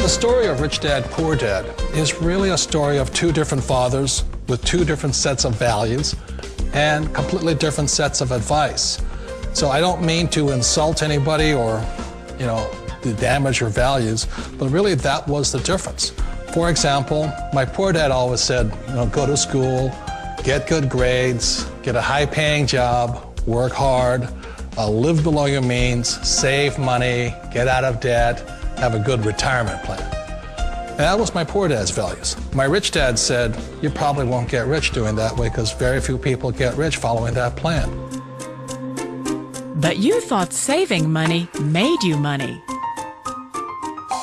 The story of Rich Dad, Poor Dad is really a story of two different fathers with two different sets of values and completely different sets of advice. So I don't mean to insult anybody or, to damage your values, but really that was the difference. For example, my poor dad always said, go to school, get good grades, get a high-paying job, work hard, live below your means, save money, get out of debt, have a good retirement plan. And that was my poor dad's values. My rich dad said, you probably won't get rich doing that way because very few people get rich following that plan. But you thought saving money made you money.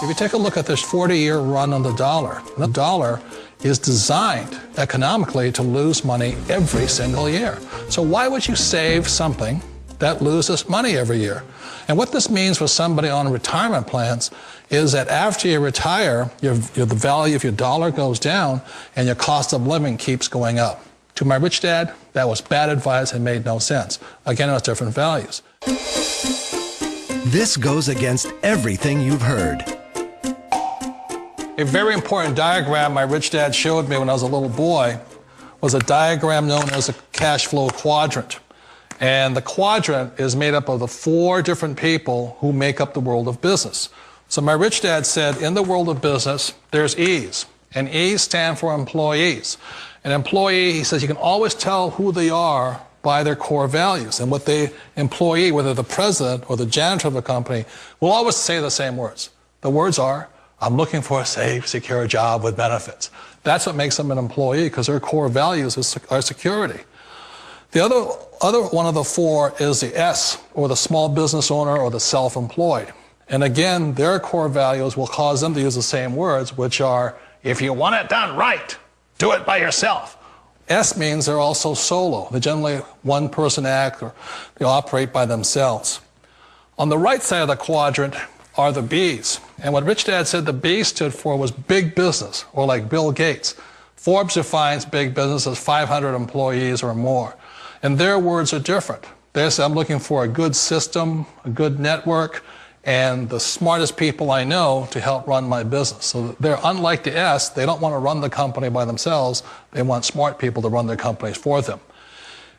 If you take a look at this 40-year run on the dollar is designed economically to lose money every single year. So why would you save something that loses money every year? And what this means for somebody on retirement plans is that after you retire, the value of your dollar goes down and your cost of living keeps going up. To my rich dad, that was bad advice and made no sense. Again, it was different values. This goes against everything you've heard. A very important diagram my rich dad showed me when I was a little boy was a diagram known as a cash flow quadrant. And the quadrant is made up of the four different people who make up the world of business. So my rich dad said, in the world of business, there's E's. And E's stand for employees. An employee, he says, you can always tell who they are by their core values. And what the employee, whether the president or the janitor of the company, will always say the same words. The words are, I'm looking for a safe, secure job with benefits. That's what makes them an employee, because their core values are security. The other one of the four is the S, or the small business owner or the self-employed. And again, their core values will cause them to use the same words, which are, if you want it done right, do it by yourself. S means they're also solo. They're generally one-person act, or they operate by themselves. On the right side of the quadrant are the B's. And what Rich Dad said the B stood for was big business, or like Bill Gates. Forbes defines big business as 500 employees or more. And their words are different. They say, I'm looking for a good system, a good network, and the smartest people I know to help run my business. So they're unlike the S. They don't want to run the company by themselves. They want smart people to run their companies for them.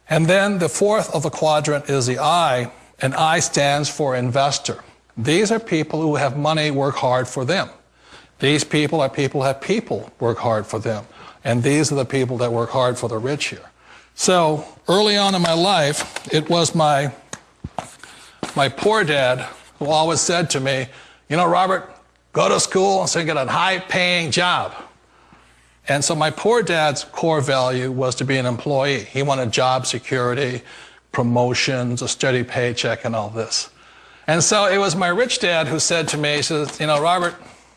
And then the fourth of the quadrant is the I, and I stands for investor. These are people who have money work hard for them. These people are people who have people work hard for them. And these are the people that work hard for the rich here. So early on in my life, it was my poor dad who always said to me, Robert, go to school and get a high-paying job. And so my poor dad's core value was to be an employee. He wanted job security, promotions, a steady paycheck, and all this. And so it was my rich dad who said to me, he says, Robert,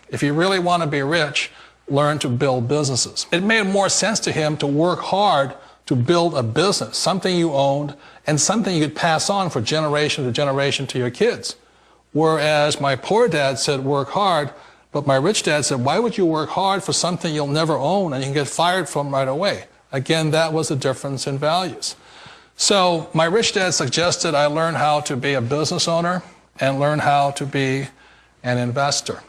if you really want to be rich, learn to build businesses. It made more sense to him to work hard to build a business, something you owned and something you could pass on for generation to generation to your kids. Whereas my poor dad said work hard, but my rich dad said, why would you work hard for something you'll never own and you can get fired from right away? Again, that was the difference in values. So my rich dad suggested I learn how to be a business owner and learn how to be an investor.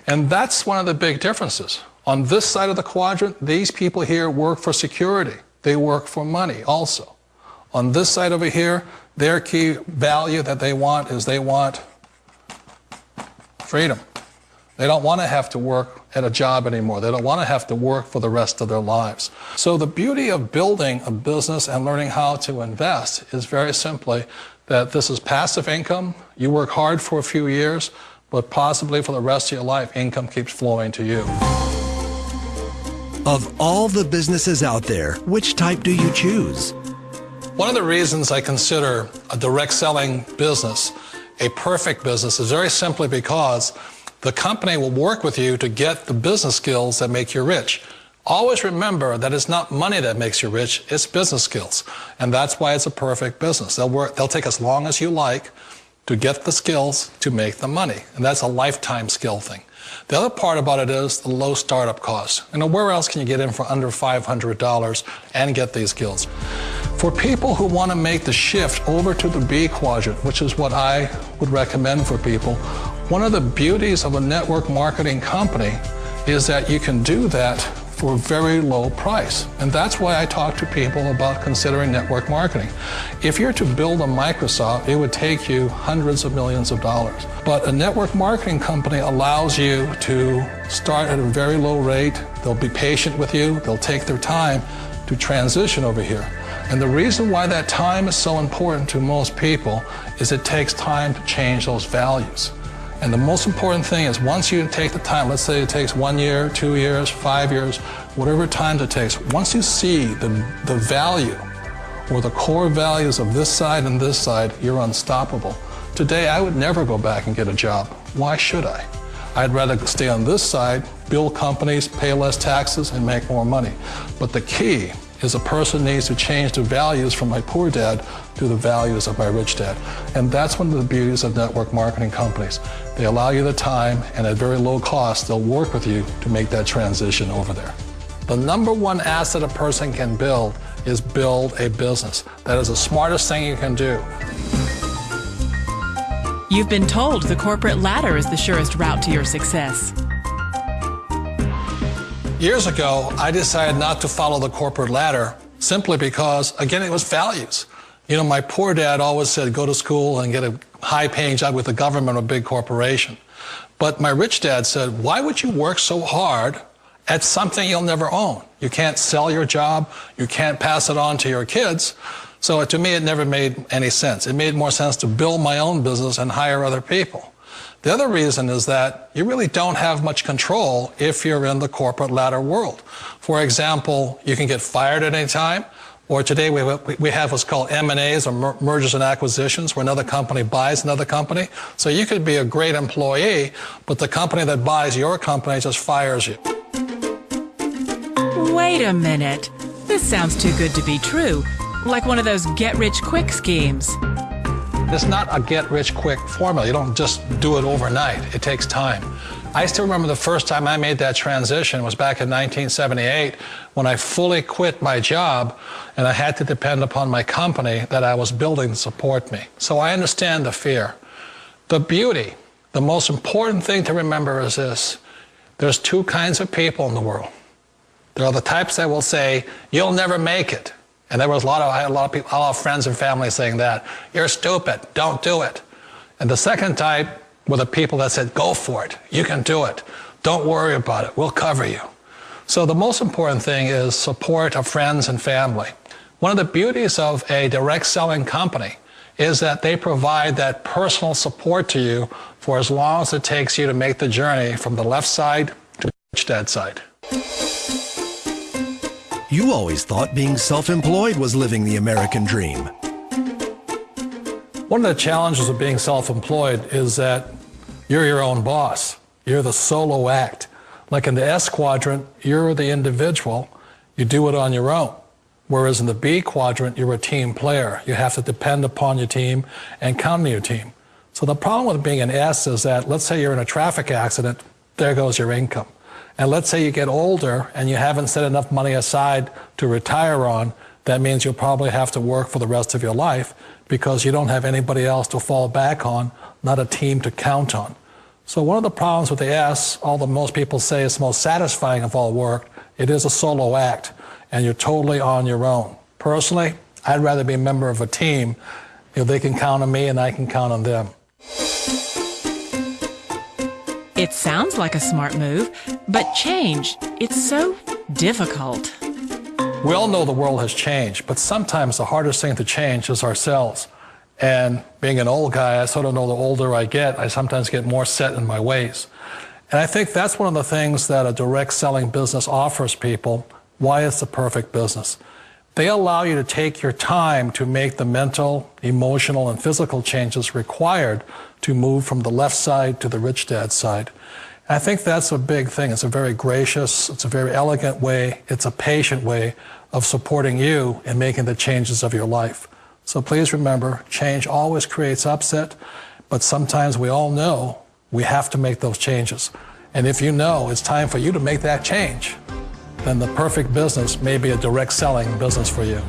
And that's one of the big differences. On this side of the quadrant, these people here work for security. They work for money also. On this side over here, their key value that they want is they want freedom. They don't want to have to work at a job anymore. They don't want to have to work for the rest of their lives. So the beauty of building a business and learning how to invest is very simply that this is passive income. You work hard for a few years, but possibly for the rest of your life, income keeps flowing to you. Of all the businesses out there, which type do you choose? One of the reasons I consider a direct selling business a perfect business is very simply because the company will work with you to get the business skills that make you rich. Always remember that it's not money that makes you rich, it's business skills. And that's why it's a perfect business. They'll take as long as you like to get the skills to make the money. And that's a lifetime skill thing. The other part about it is the low startup cost. Where else can you get in for under $500 and get these skills? For people who want to make the shift over to the B quadrant, which is what I would recommend for people, One of the beauties of a network marketing company is that you can do that for a very low price. And that's why I talk to people about considering network marketing. If you're to build a Microsoft, it would take you hundreds of millions of dollars. But a network marketing company allows you to start at a very low rate. They'll be patient with you. They'll take their time to transition over here. And the reason why that time is so important to most people is it takes time to change those values. And the most important thing is once you take the time, let's say it takes 1 year, 2 years, 5 years, whatever time it takes, once you see the value or the core values of this side and this side, you're unstoppable. Today, I would never go back and get a job. Why should I? I'd rather stay on this side, build companies, pay less taxes, and make more money. But the key is a person needs to change the values from my poor dad to the values of my rich dad. And that's one of the beauties of network marketing companies. They allow you the time, and at very low cost, they'll work with you to make that transition over there. The number one asset a person can build is build a business. That is the smartest thing you can do. You've been told the corporate ladder is the surest route to your success. Years ago, I decided not to follow the corporate ladder simply because, again, it was values. You know, my poor dad always said, go to school and get a high-paying job with the government or a big corporation. But my rich dad said, why would you work so hard at something you'll never own? You can't sell your job. You can't pass it on to your kids. So to me, it never made any sense. It made more sense to build my own business and hire other people. The other reason is that you really don't have much control if you're in the corporate ladder world. For example, you can get fired at any time, or today we have what's called M&As, or mergers and acquisitions, where another company buys another company. So you could be a great employee, but the company that buys your company just fires you. Wait a minute. This sounds too good to be true. Like one of those get-rich-quick schemes. It's not a get-rich-quick formula. You don't just do it overnight. It takes time. I still remember the first time I made that transition was back in 1978 when I fully quit my job and I had to depend upon my company that I was building to support me. So I understand the fear. The beauty, the most important thing to remember is this. There's two kinds of people in the world. There are the types that will say, you'll never make it. And there was I had a lot of people, a lot of friends and family saying that. You're stupid, don't do it. And the second type were the people that said, go for it, you can do it. Don't worry about it, we'll cover you. So the most important thing is support of friends and family. One of the beauties of a direct selling company is that they provide that personal support to you for as long as it takes you to make the journey from the left side to the rich dad side. You always thought being self-employed was living the American dream. One of the challenges of being self-employed is that you're your own boss. You're the solo act. Like in the S quadrant, you're the individual. You do it on your own. Whereas in the B quadrant, you're a team player. You have to depend upon your team and count on your team. So the problem with being an S is that, let's say you're in a traffic accident, there goes your income. And let's say you get older and you haven't set enough money aside to retire on, that means you'll probably have to work for the rest of your life because you don't have anybody else to fall back on, not a team to count on. So one of the problems with the S, although most people say it's the most satisfying of all work, it is a solo act and you're totally on your own. Personally, I'd rather be a member of a team. You know, they can count on me and I can count on them. It sounds like a smart move, but change, it's so difficult. We all know the world has changed, but sometimes the hardest thing to change is ourselves. And being an old guy, I sort of know the older I get, I sometimes get more set in my ways. And I think that's one of the things that a direct selling business offers people, why it's the perfect business. They allow you to take your time to make the mental, emotional, and physical changes required to move from the left side to the rich dad side. And I think that's a big thing. It's a very gracious, it's a very elegant way, it's a patient way of supporting you in making the changes of your life. So please remember, change always creates upset, but sometimes we all know we have to make those changes. And if you know it's time for you to make that change, then the perfect business may be a direct selling business for you.